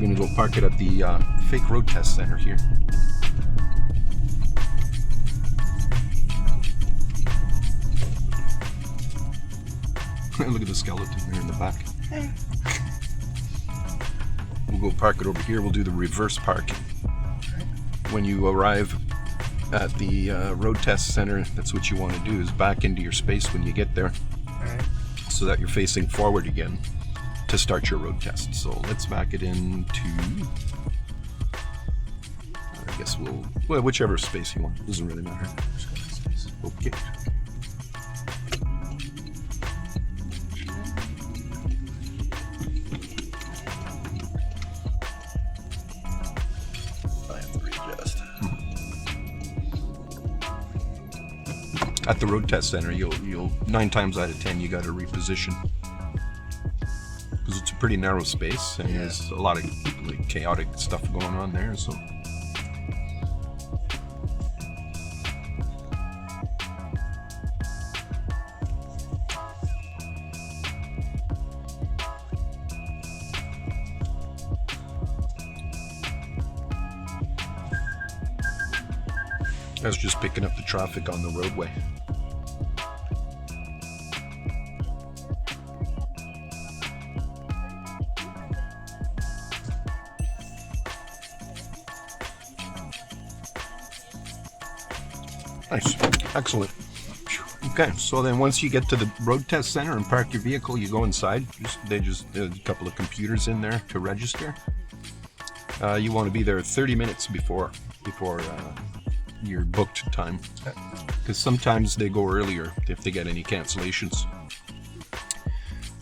going to go park it at the fake road test center here. Look at the skeleton there in the back. We'll go park it over here. We'll do the reverse parking. When you arrive at the road test center, that's what you want to do, is back into your space when you get there, so that you're facing forward again to start your road test. So let's back it into, I guess well, whichever space you want. It doesn't really matter. Okay. At the road test center, you'll 9 times out of 10 you got to reposition, because it's a pretty narrow space and there's a lot of like chaotic stuff going on there. So that's just picking up the traffic on the roadway. Nice. Excellent. Okay, so then once you get to the road test center and park your vehicle, you go inside. There's a couple of computers in there to register. You want to be there 30 minutes before your booked time, because sometimes they go earlier if they get any cancellations.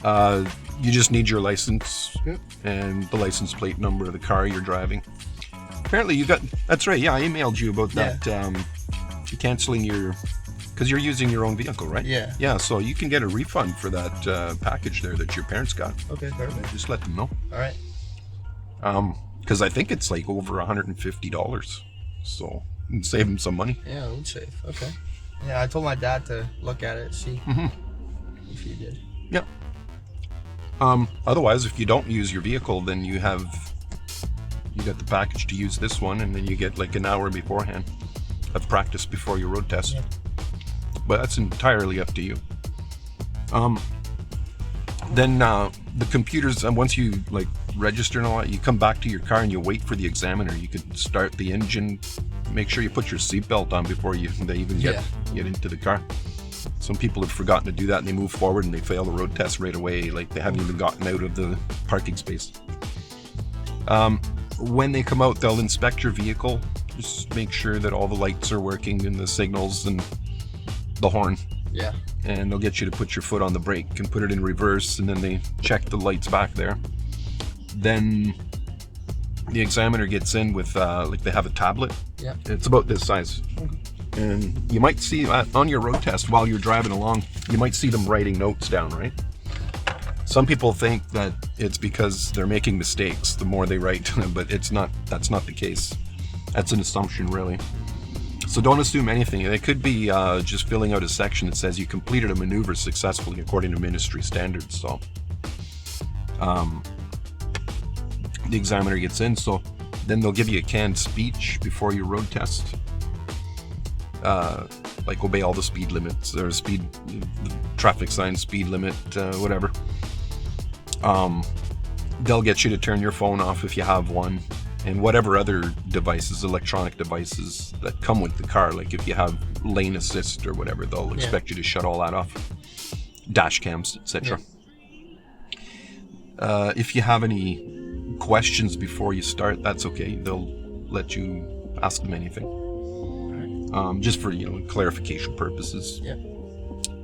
You just need your license and the license plate number of the car you're driving. Apparently you got, that's right, yeah, I emailed you about that, canceling your, because you're using your own vehicle, right? Yeah, so you can get a refund for that package there that your parents got. Okay, perfect. Just let them know. All right. Because I think it's like over $150, so save them some money. Yeah, it would save. Okay. Yeah, I told my dad to look at it, see if he did. Yeah. Otherwise, if you don't use your vehicle, then you got the package to use this one, and then you get like an hour beforehand of practice before your road test. Yeah. But that's entirely up to you. Then the computers, and once you like register and all that, you come back to your car and you wait for the examiner. You can start the engine, make sure you put your seatbelt on before they even get into the car. Some people have forgotten to do that and they move forward and they fail the road test right away, like they haven't even gotten out of the parking space. When they come out, they'll inspect your vehicle, just make sure that all the lights are working and the signals and the horn. Yeah. And they'll get you to put your foot on the brake and put it in reverse, and then they check the lights back there. Then the examiner gets in with like they have a tablet. Yeah. It's about this size. And you might see on your road test while you're driving along, you might see them writing notes down, right? Some people think that it's because they're making mistakes the more they write, but it's not. That's not the case. That's an assumption, really. So don't assume anything. They could be just filling out a section that says you completed a maneuver successfully according to ministry standards. So the examiner gets in, so then they'll give you a canned speech before your road test. Like obey all the speed limits or traffic signs, speed limit, whatever. They'll get you to turn your phone off if you have one, and whatever other devices, electronic devices that come with the car, like if you have lane assist or whatever, they'll expect you to shut all that off. Dash cams, etc. If you have any questions before you start, that's okay. They'll let you ask them anything. Just for clarification purposes.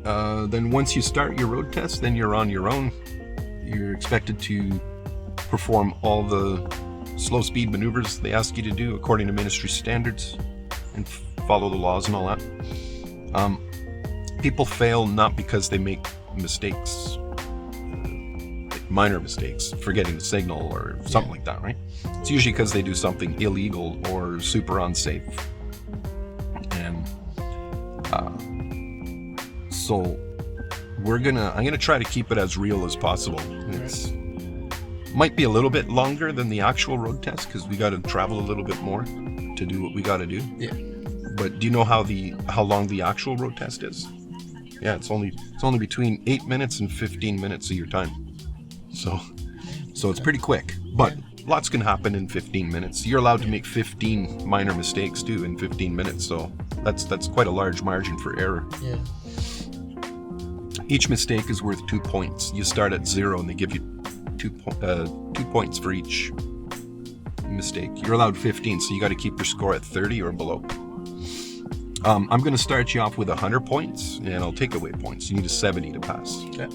Then once you start your road test, then you're on your own. You're expected to perform all the slow speed maneuvers they ask you to do according to ministry standards and follow the laws and all that. People fail not because they make mistakes, like minor mistakes, forgetting the signal or something like that, right? It's usually because they do something illegal or super unsafe. So I'm gonna try to keep it as real as possible. Might be a little bit longer than the actual road test because we got to travel a little bit more to do what we got to do. Yeah. But do you know how long the actual road test is? Yeah, it's only between 8 minutes and 15 minutes of your time. So it's pretty quick. But lots can happen in 15 minutes. You're allowed to make 15 minor mistakes too in 15 minutes. So that's quite a large margin for error. Yeah. Each mistake is worth 2 points. You start at 0 and they give you 2 points for each mistake. You're allowed 15, so you got to keep your score at 30 or below. I'm going to start you off with 100 points, and I'll take away points. You need a 70 to pass. Okay.